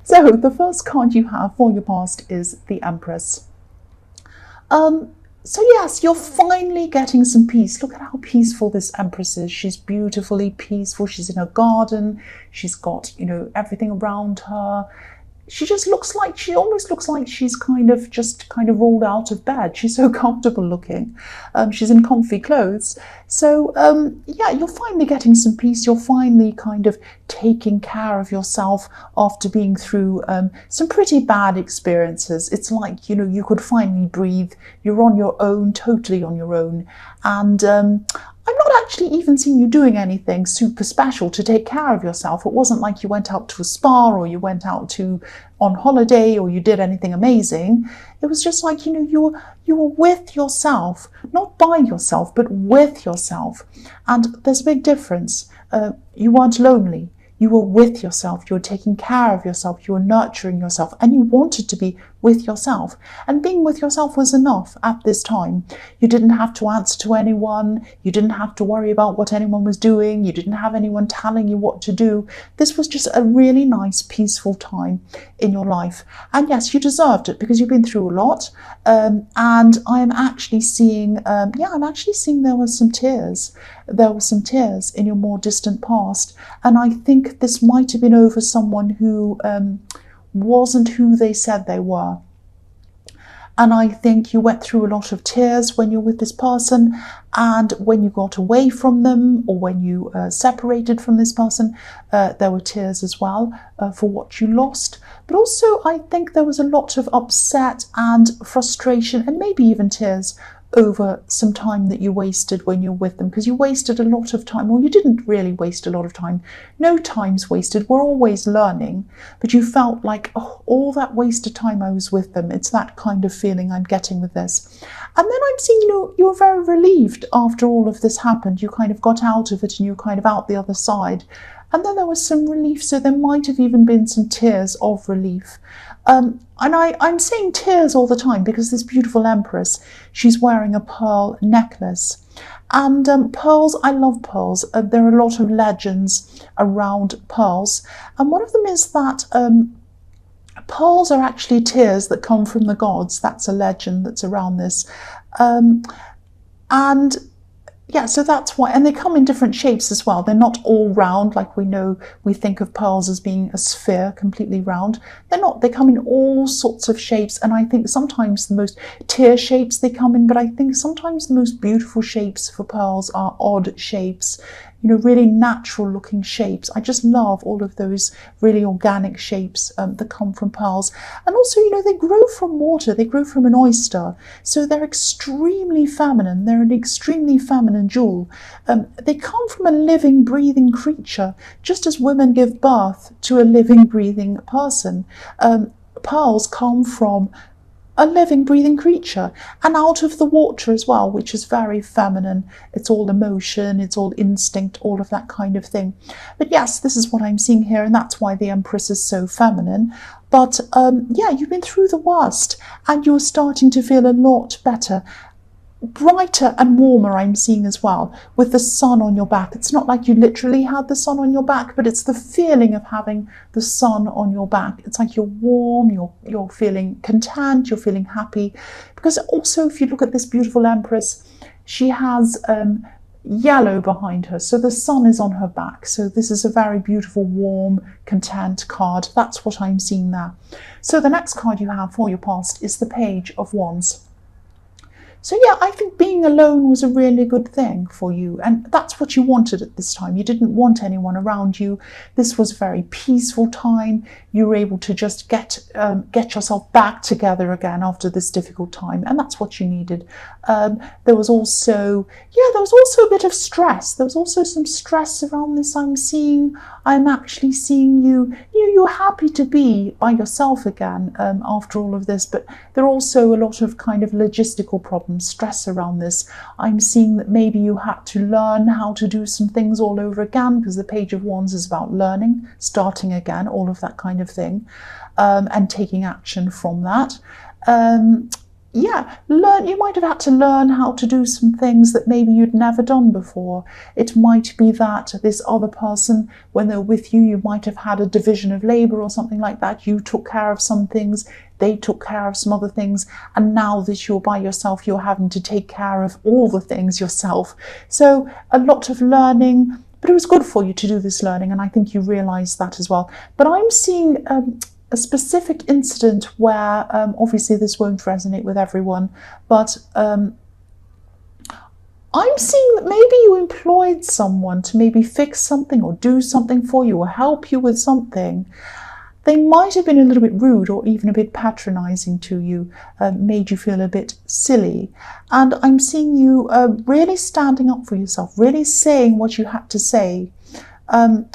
So the first card you have for your past is the Empress. So yes, you're finally getting some peace. Look at how peaceful this Empress is. She's beautifully peaceful. She's in her garden. She's got, everything around her. She almost looks like she's kind of rolled out of bed. She's so comfortable looking. She's in comfy clothes. So yeah, you're finally getting some peace. You're finally kind of taking care of yourself after being through some pretty bad experiences. It's like, you could finally breathe. You're on your own, totally on your own. And I'm not actually even seeing you doing anything super special to take care of yourself. It wasn't like you went out to a spa or you went out on holiday or you did anything amazing. It was just like, you were with yourself, not by yourself, but with yourself. And there's a big difference. You weren't lonely. You were with yourself, you were taking care of yourself, you were nurturing yourself, and you wanted to be with yourself. And being with yourself was enough at this time. You didn't have to answer to anyone, you didn't have to worry about what anyone was doing, you didn't have anyone telling you what to do. This was just a really nice, peaceful time in your life. And yes, you deserved it because you've been through a lot. And I'm actually seeing, there were some tears. There were some tears in your more distant past. And I think this might have been over someone who wasn't who they said they were. And I think you went through a lot of tears when you're with this person, and when you got away from them or when you separated from this person, there were tears as well for what you lost. But also I think there was a lot of upset and frustration and maybe even tears over some time that you wasted when you're with them, because you wasted a lot of time. Well, you didn't really waste a lot of time. No time's wasted. We're always learning. But you felt like, all that wasted time I was with them. It's that kind of feeling I'm getting with this. And then I'm seeing you were very relieved after all of this happened. You kind of got out of it and you're kind of out the other side. And then there was some relief, so there might have even been some tears of relief. And I'm saying tears all the time because this beautiful Empress, she's wearing a pearl necklace. And pearls, I love pearls. There are a lot of legends around pearls. And one of them is that pearls are actually tears that come from the gods. That's a legend that's around this. And yeah, so that's why, and they come in different shapes as well. They're not all round, like we think of pearls as being a sphere, completely round. They're not, they come in all sorts of shapes, and I think sometimes the most tear shapes they come in, but I think sometimes the most beautiful shapes for pearls are odd shapes, really natural looking shapes. I just love all of those really organic shapes that come from pearls. And also, they grow from water, they grow from an oyster. So they're extremely feminine. They're an extremely feminine jewel. They come from a living, breathing creature, just as women give birth to a living, breathing person. Pearls come from a living, breathing creature, and out of the water as well, which is very feminine. It's all emotion, it's all instinct, all of that kind of thing. But yes, this is what I'm seeing here, and that's why the Empress is so feminine. But yeah, you've been through the worst, and you're starting to feel a lot better. Brighter and warmer I'm seeing as well, with the sun on your back. It's not like you literally had the sun on your back, but it's the feeling of having the sun on your back. It's like you're warm, you're feeling content, you're feeling happy. Because also, if you look at this beautiful Empress, she has yellow behind her, so the sun is on her back. So this is a very beautiful, warm, content card. That's what I'm seeing there. So the next card you have for your past is the Page of Wands. So yeah, I think being alone was a really good thing for you, and that's what you wanted at this time. You didn't want anyone around you. This was a very peaceful time. You were able to just get yourself back together again after this difficult time, and that's what you needed. There was also a bit of stress. There was also some stress around this. I'm actually seeing you're happy to be by yourself again after all of this, but there are also a lot of kind of logistical problems, stress around this. I'm seeing that maybe you had to learn how to do some things all over again, because the Page of Wands is about learning, starting again, all of that kind of thing, and taking action from that. yeah, you might have had to learn how to do some things that maybe you'd never done before. It might be that this other person, when they're with you, you might have had a division of labor or something like that. You took care of some things, they took care of some other things, and now that you're by yourself, you're having to take care of all the things yourself. So a lot of learning, but it was good for you to do this learning, and I think you realize that as well. But I'm seeing a specific incident where, obviously this won't resonate with everyone, but I'm seeing that maybe you employed someone to maybe fix something or do something for you or help you with something. They might have been a little bit rude or even a bit patronizing to you, made you feel a bit silly. And I'm seeing you really standing up for yourself, really saying what you had to say. And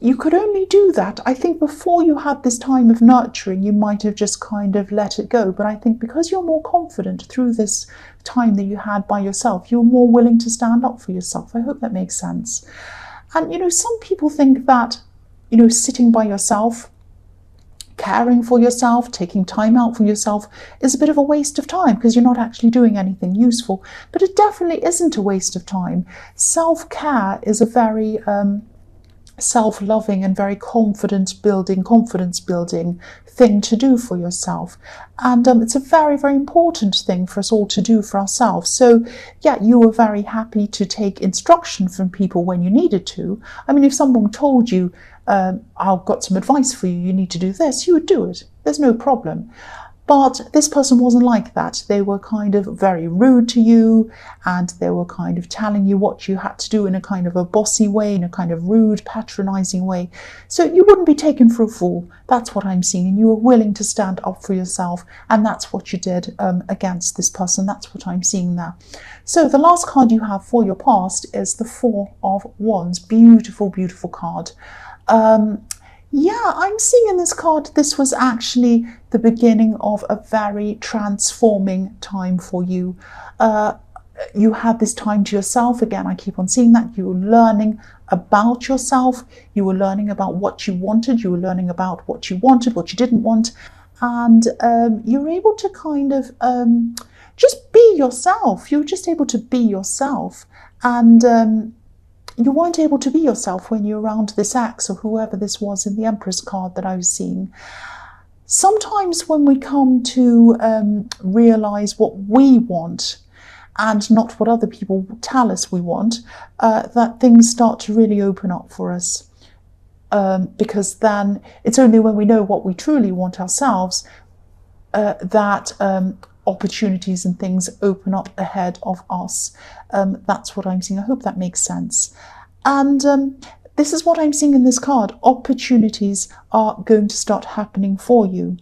you could only do that. I think before you had this time of nurturing, you might have just kind of let it go. But I think because you're more confident through this time that you had by yourself, you're more willing to stand up for yourself. I hope that makes sense. And, some people think that, sitting by yourself, caring for yourself, taking time out for yourself is a bit of a waste of time because you're not actually doing anything useful. But it definitely isn't a waste of time. Self-care is a very self-loving and very confidence building thing to do for yourself, and it's a very, very important thing for us all to do for ourselves. So yeah, you were very happy to take instruction from people when you needed to. I mean, if someone told you, I've got some advice for you, you need to do this, you would do it. There's no problem. But this person wasn't like that. They were kind of very rude to you, and they were kind of telling you what you had to do in a kind of a bossy way, in a kind of rude, patronizing way. So you wouldn't be taken for a fool. That's what I'm seeing. And you were willing to stand up for yourself, and that's what you did against this person. That's what I'm seeing there. So the last card you have for your past is the Four of Wands. Beautiful, beautiful card. Yeah, I'm seeing in this card, this was actually the beginning of a very transforming time for you. You had this time to yourself. Again, I keep on seeing that. You were learning about yourself. You were learning about what you wanted. You were learning about what you wanted, what you didn't want. And you were able to kind of just be yourself. You were just able to be yourself. And you weren't able to be yourself when you're around this ex or whoever this was in the Empress card that I was seeing. Sometimes when we come to realize what we want and not what other people tell us we want, that things start to really open up for us. Because then it's only when we know what we truly want ourselves that opportunities and things open up ahead of us. That's what I'm seeing. I hope that makes sense. And this is what I'm seeing in this card. Opportunities are going to start happening for you.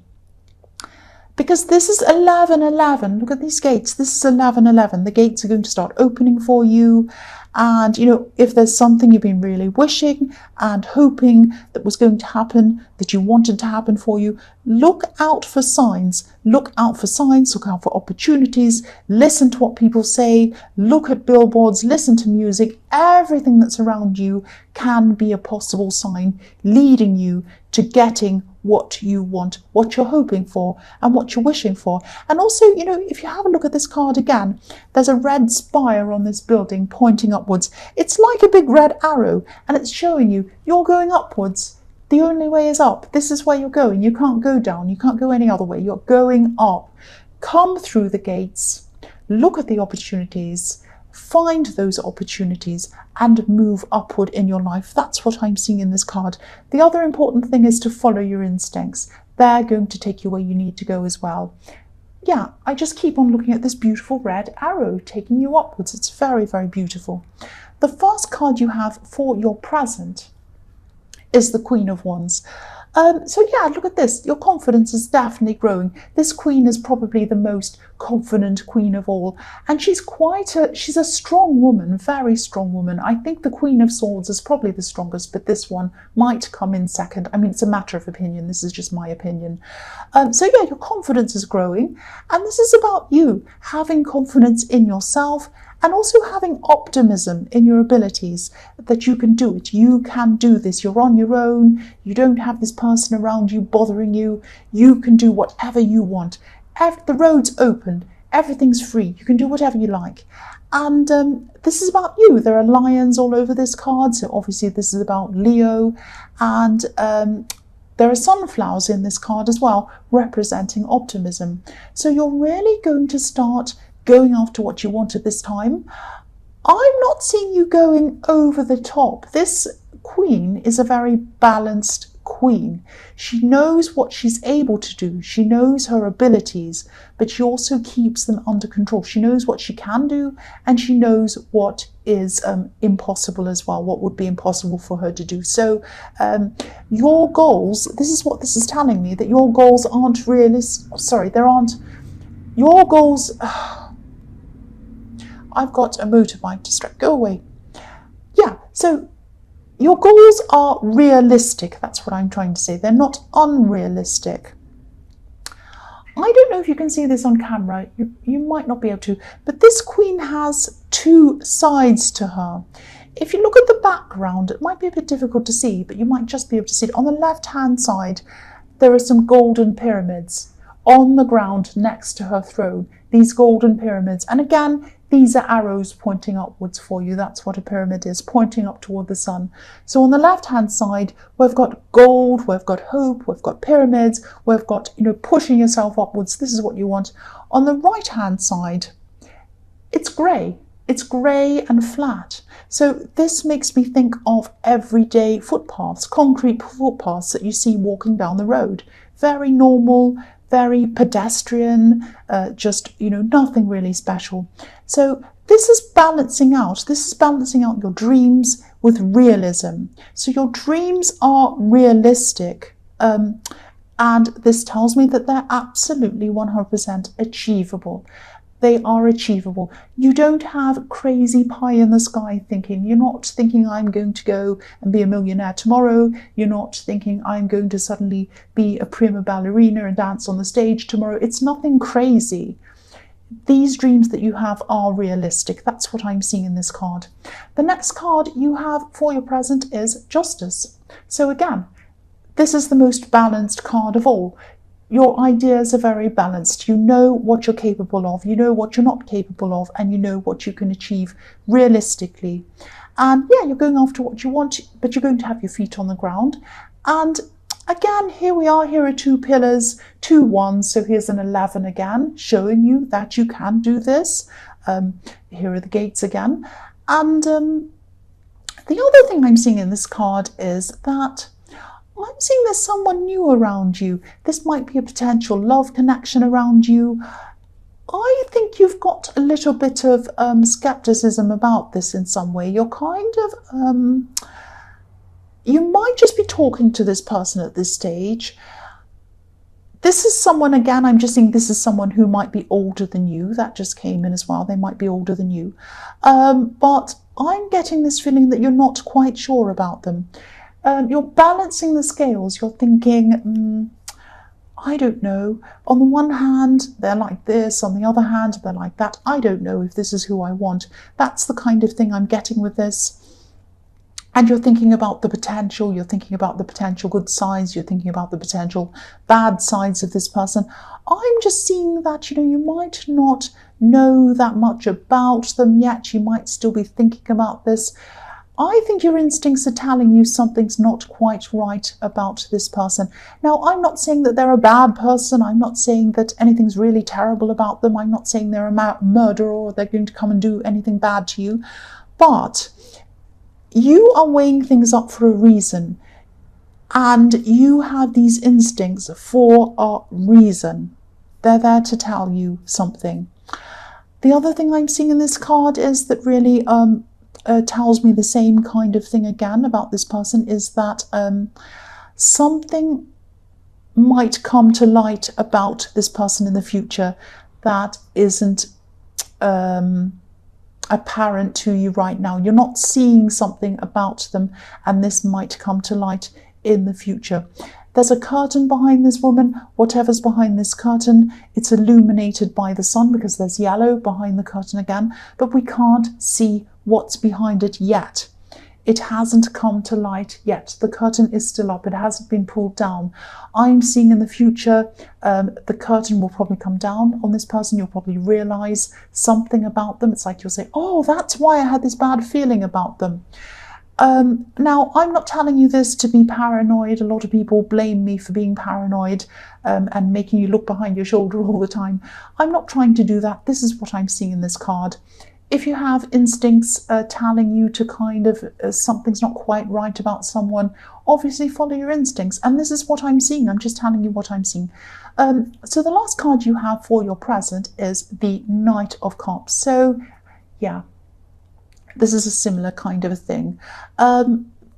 Because this is 11-11. Look at these gates. This is 11-11. The gates are going to start opening for you. And, if there's something you've been really wishing and hoping that was going to happen, that you wanted to happen for you, look out for signs. Look out for signs, look out for opportunities, listen to what people say, look at billboards, listen to music. Everything that's around you can be a possible sign leading you to getting what you want, what you're hoping for, and what you're wishing for. And also, if you have a look at this card again, there's a red spire on this building pointing upwards. It's like a big red arrow, and it's showing you you're going upwards. The only way is up. This is where you're going. You can't go down. You can't go any other way. You're going up. Come through the gates. Look at the opportunities. Find those opportunities and move upward in your life. That's what I'm seeing in this card. The other important thing is to follow your instincts. They're going to take you where you need to go as well. Yeah, I just keep on looking at this beautiful red arrow taking you upwards. It's very, very beautiful. The first card you have for your present is the Queen of Wands. So yeah, look at this. Your confidence is definitely growing. This queen is probably the most confident queen of all. And she's a strong woman, very strong woman. I think the Queen of Swords is probably the strongest, but this one might come in second. I mean, it's a matter of opinion. This is just my opinion. So yeah, your confidence is growing. And this is about you having confidence in yourself and also having optimism in your abilities, that you can do it. You can do this. You're on your own. You don't have this person around you bothering you. You can do whatever you want. The road's open. Everything's free. You can do whatever you like. And this is about you. There are lions all over this card. So obviously this is about Leo. And there are sunflowers in this card as well, representing optimism. So you're really going to start going after what you want at this time. I'm not seeing you going over the top. This queen is a very balanced queen. She knows what she's able to do. She knows her abilities, but she also keeps them under control. She knows what she can do, and she knows what is impossible as well, what would be impossible for her to do. So your goals, this is what this is telling me, that your goals aren't realistic. Sorry, there aren't. Your goals... I've got a motorbike distract. Go away. Yeah, so your goals are realistic. That's what I'm trying to say. They're not unrealistic. I don't know if you can see this on camera. You might not be able to. But this queen has two sides to her. If you look at the background, it might be a bit difficult to see, but you might just be able to see it. On the left-hand side, there are some golden pyramids on the ground next to her throne. These golden pyramids. And again, these are arrows pointing upwards for you. That's what a pyramid is, pointing up toward the sun. So on the left-hand side, we've got gold, we've got hope, we've got pyramids, we've got, pushing yourself upwards. This is what you want. On the right-hand side, it's grey. It's grey and flat. So this makes me think of everyday footpaths, concrete footpaths that you see walking down the road. Very normal, very pedestrian, just, nothing really special. So this is balancing out. This is balancing out your dreams with realism. So your dreams are realistic. And this tells me that they're absolutely 100% achievable. They are achievable. You don't have crazy pie in the sky thinking. You're not thinking I'm going to go and be a millionaire tomorrow. You're not thinking I'm going to suddenly be a prima ballerina and dance on the stage tomorrow. It's nothing crazy. These dreams that you have are realistic. That's what I'm seeing in this card. The next card you have for your present is Justice. So again, this is the most balanced card of all. Your ideas are very balanced. You know what you're capable of, you know what you're not capable of, and you know what you can achieve realistically. And yeah, you're going after what you want, but you're going to have your feet on the ground. And again, here we are. Here are two pillars, 2 1s. So here's an 11 again, showing you that you can do this. Here are the gates again. And the other thing I'm seeing in this card is that I'm seeing there's someone new around you. This might be a potential love connection around you. I think you've got a little bit of skepticism about this in some way. You're kind of, you might just be talking to this person at this stage. This is someone, again, I'm just seeing this is someone who might be older than you. That just came in as well. They might be older than you. But I'm getting this feeling that you're not quite sure about them. You're balancing the scales. You're thinking, I don't know. On the one hand, they're like this. On the other hand, they're like that. I don't know if this is who I want. That's the kind of thing I'm getting with this. And you're thinking about the potential. You're thinking about the potential good sides. You're thinking about the potential bad sides of this person. I'm just seeing that, you might not know that much about them yet. You might still be thinking about this. I think your instincts are telling you something's not quite right about this person. Now, I'm not saying that they're a bad person. I'm not saying that anything's really terrible about them. I'm not saying they're a murderer or they're going to come and do anything bad to you. But you are weighing things up for a reason. And you have these instincts for a reason. They're there to tell you something. The other thing I'm seeing in this card is that really tells me the same kind of thing again about this person, is that something might come to light about this person in the future that isn't apparent to you right now. You're not seeing something about them, and this might come to light in the future. There's a curtain behind this woman. Whatever's behind this curtain, it's illuminated by the sun because there's yellow behind the curtain again, but we can't see what's behind it yet. It hasn't come to light yet. The curtain is still up. It hasn't been pulled down. I'm seeing in the future, the curtain will probably come down on this person. You'll probably realize something about them. It's like you'll say, oh, that's why I had this bad feeling about them. Now, I'm not telling you this to be paranoid. A lot of people blame me for being paranoid and making you look behind your shoulder all the time. I'm not trying to do that. This is what I'm seeing in this card. If you have instincts telling you to kind of something's not quite right about someone, obviously follow your instincts. And this is what I'm seeing. I'm just telling you what I'm seeing. So the last card you have for your present is the Knight of Cups. So, yeah. This is a similar kind of a thing.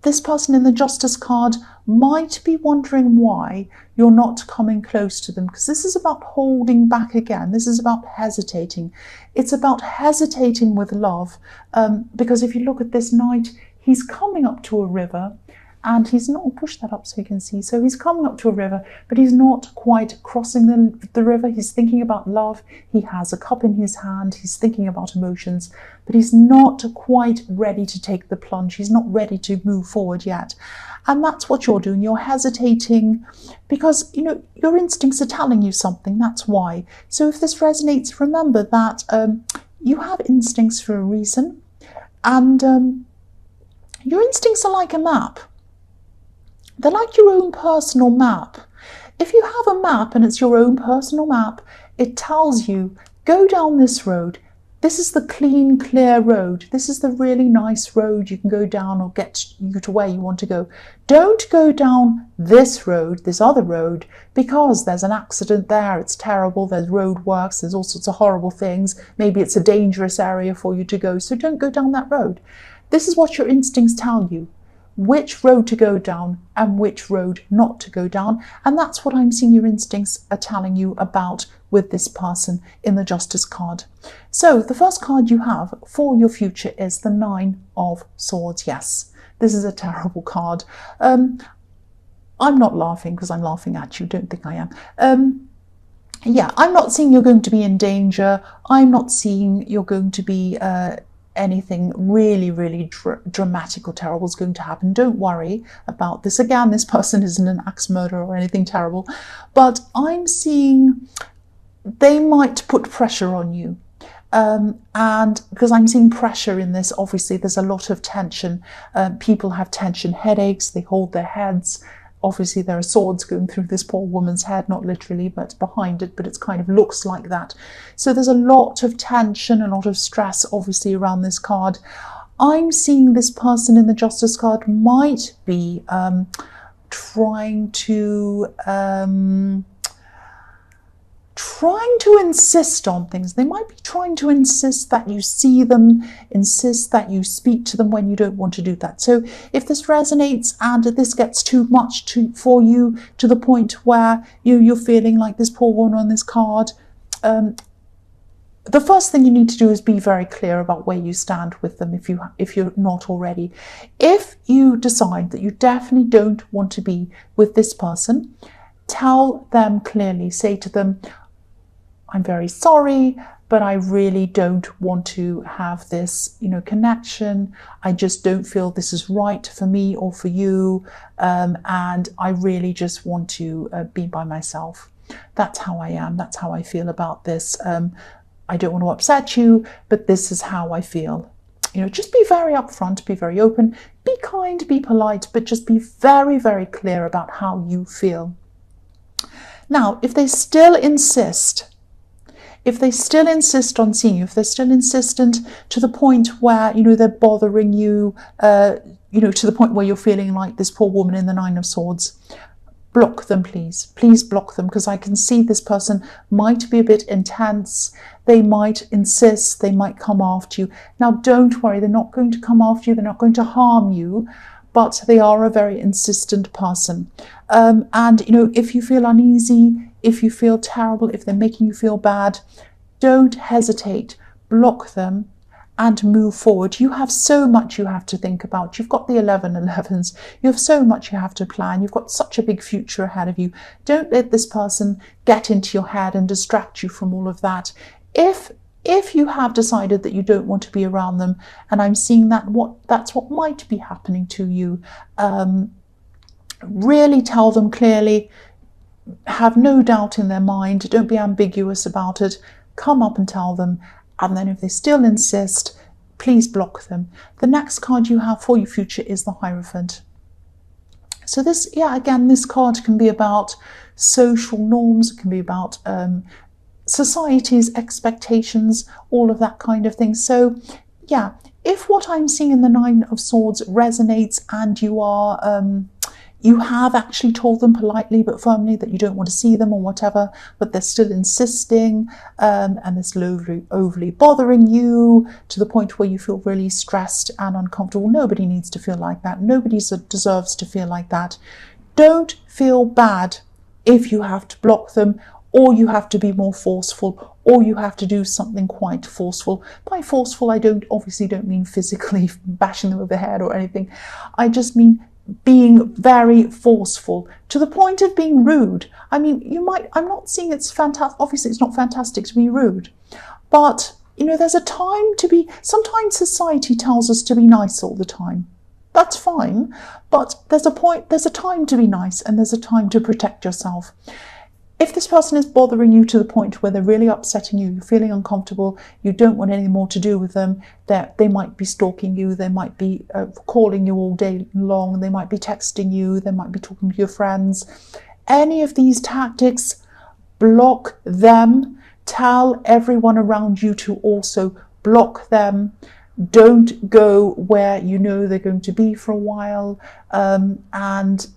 This person in the Justice card might be wondering why you're not coming close to them, because this is about holding back again. This is about hesitating. It's about hesitating with love, because if you look at this knight, he's coming up to a river, and he's not, I'll push that up so you can see. So he's coming up to a river, but he's not quite crossing the river. He's thinking about love. He has a cup in his hand. He's thinking about emotions, but he's not quite ready to take the plunge. He's not ready to move forward yet. And that's what you're doing. You're hesitating because, you know, your instincts are telling you something. That's why. So if this resonates, remember that you have instincts for a reason, and your instincts are like a map. They're like your own personal map. If you have a map and it's your own personal map, it tells you, go down this road. This is the clean, clear road. This is the really nice road you can go down or get you to where you want to go. Don't go down this road, this other road, because there's an accident there. It's terrible. There's road works. There's all sorts of horrible things. Maybe it's a dangerous area for you to go. So don't go down that road. This is what your instincts tell you. Which road to go down and which road not to go down. And that's what I'm seeing your instincts are telling you about with this person in the Justice card. So the first card you have for your future is the Nine of Swords. Yes, this is a terrible card. I'm not laughing because I'm laughing at you. Don't think I am. Yeah, I'm not seeing you're going to be in danger. I'm not seeing you're going to be anything really, really dramatic or terrible is going to happen. Don't worry about this. Again, this person isn't an axe murderer or anything terrible, but I'm seeing they might put pressure on you. And because I'm seeing pressure in this, obviously there's a lot of tension. People have tension headaches, they hold their heads. Obviously there are swords going through this poor woman's head, not literally, but behind it, but it's kind of looks like that. So there's a lot of tension, a lot of stress, obviously, around this card. I'm seeing this person in the Justice card might be trying to insist on things. They might be trying to insist that you see them, insist that you speak to them when you don't want to do that. So if this resonates and this gets too much for you to the point where you're feeling like this poor woman on this card, the first thing you need to do is be very clear about where you stand with them if you're not already. If you decide that you definitely don't want to be with this person, tell them clearly, say to them, I'm very sorry, but I really don't want to have this, connection. I just don't feel this is right for me or for you. And I really just want to be by myself. That's how I am. That's how I feel about this. I don't want to upset you, but this is how I feel. Just be very upfront, be very open, be kind, be polite, but just be very, very clear about how you feel. Now, if they still insist on seeing you, if they're still insistent to the point where, they're bothering you, to the point where you're feeling like this poor woman in the Nine of Swords, block them, please. Please block them, because I can see this person might be a bit intense. They might insist, they might come after you. Now, don't worry, they're not going to come after you, they're not going to harm you, but they are a very insistent person. And, if you feel uneasy, if you feel terrible, if they're making you feel bad, don't hesitate. Block them and move forward. You have so much you have to think about. You've got the 11/11s. You have so much you have to plan. You've got such a big future ahead of you. Don't let this person get into your head and distract you from all of that. If If you have decided that you don't want to be around them, and I'm seeing that's what might be happening to you, really tell them clearly, have no doubt in their mind, don't be ambiguous about it, come up and tell them, and then if they still insist, please block them. The next card you have for your future is the Hierophant. So this, again, this card can be about social norms, it can be about society's expectations, all of that kind of thing. So yeah, if what I'm seeing in the Nine of Swords resonates and you are you have actually told them politely but firmly that you don't want to see them or whatever, but they're still insisting, and they're still overly bothering you to the point where you feel really stressed and uncomfortable. Nobody needs to feel like that. Nobody deserves to feel like that. Don't feel bad if you have to block them, or you have to be more forceful, or you have to do something quite forceful. By forceful, I obviously don't mean physically bashing them over the head or anything. I just mean being very forceful to the point of being rude. I mean, I'm not saying it's fantastic. Obviously, it's not fantastic to be rude, but there's a time to be. Sometimes society tells us to be nice all the time. That's fine, but there's a time to be nice, and there's a time to protect yourself. If this person is bothering you to the point where they're really upsetting you, you're feeling uncomfortable, you don't want any more to do with them, they might be stalking you, they might be calling you all day long, they might be texting you, they might be talking to your friends. Any of these tactics, block them. Tell everyone around you to also block them. Don't go where you know they're going to be for a while, and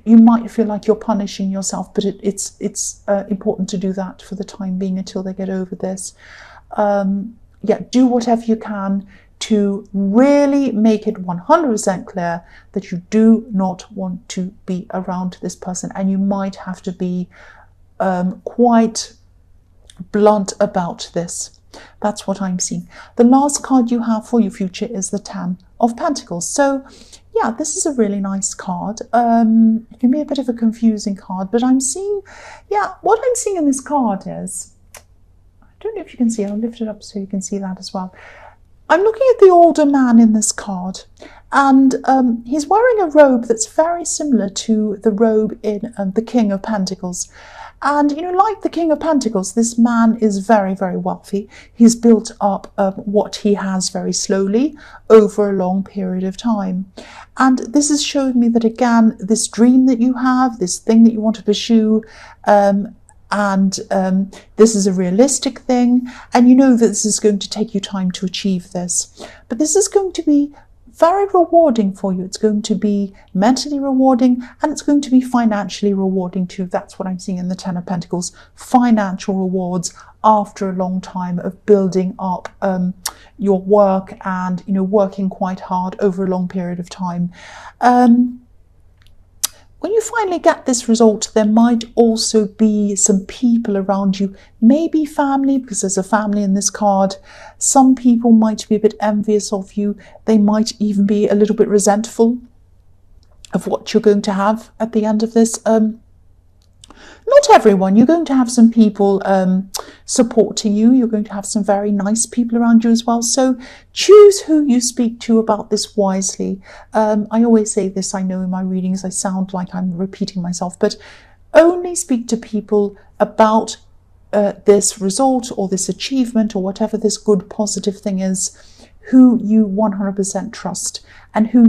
you might feel like you're punishing yourself, but it's important to do that for the time being until they get over this. Do whatever you can to really make it 100% clear that you do not want to be around this person, and you might have to be quite blunt about this. That's what I'm seeing. The last card you have for your future is the Ten of Pentacles. So yeah, this is a really nice card. It can be a bit of a confusing card, but I'm seeing, what I'm seeing in this card is, I don't know if you can see, I'll lift it up so you can see that as well. I'm looking at the older man in this card, and he's wearing a robe that's very similar to the robe in the King of Pentacles. And, like the King of Pentacles, this man is very, very wealthy. He's built up what he has very slowly over a long period of time. And this is showing me that, again, this dream that you have, this thing that you want to pursue, this is a realistic thing. And you know that this is going to take you time to achieve this. But this is going to be very rewarding for you. It's going to be mentally rewarding, and it's going to be financially rewarding too. That's what I'm seeing in the Ten of Pentacles. Financial rewards after a long time of building up your work and working quite hard over a long period of time. When you finally get this result, there might also be some people around you, maybe family, because there's a family in this card. Some people might be a bit envious of you. They might even be a little bit resentful of what you're going to have at the end of this. Not everyone. You're going to have some people supporting you. You're going to have some very nice people around you as well. So choose who you speak to about this wisely. I always say this, I know in my readings I sound like I'm repeating myself, but only speak to people about this result or this achievement or whatever this good positive thing is, who you 100% trust and who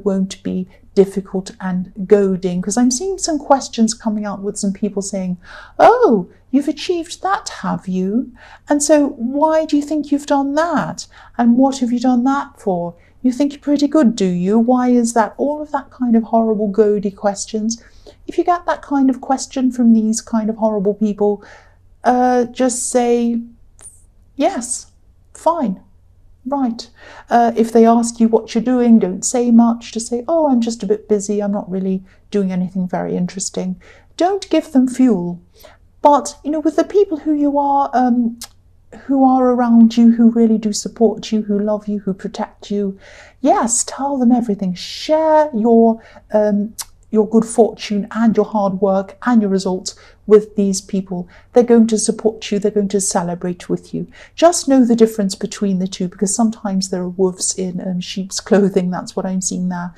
won't be difficult and goading. Because I'm seeing some questions coming out with some people saying, oh, you've achieved that, have you? And so why do you think you've done that? And what have you done that for? You think you're pretty good, do you? Why is that? All of that kind of horrible goady questions. If you get that kind of question from these kind of horrible people, just say, yes, fine. Right. If they ask you what you're doing, don't say much. Just say, oh, I'm just a bit busy. I'm not really doing anything very interesting. Don't give them fuel. But, with the people who are around you, who really do support you, who love you, who protect you, yes, tell them everything. Share your your good fortune and your hard work and your results with these people. They're going to support you. They're going to celebrate with you. Just know the difference between the two, because sometimes there are wolves in sheep's clothing. That's what I'm seeing there.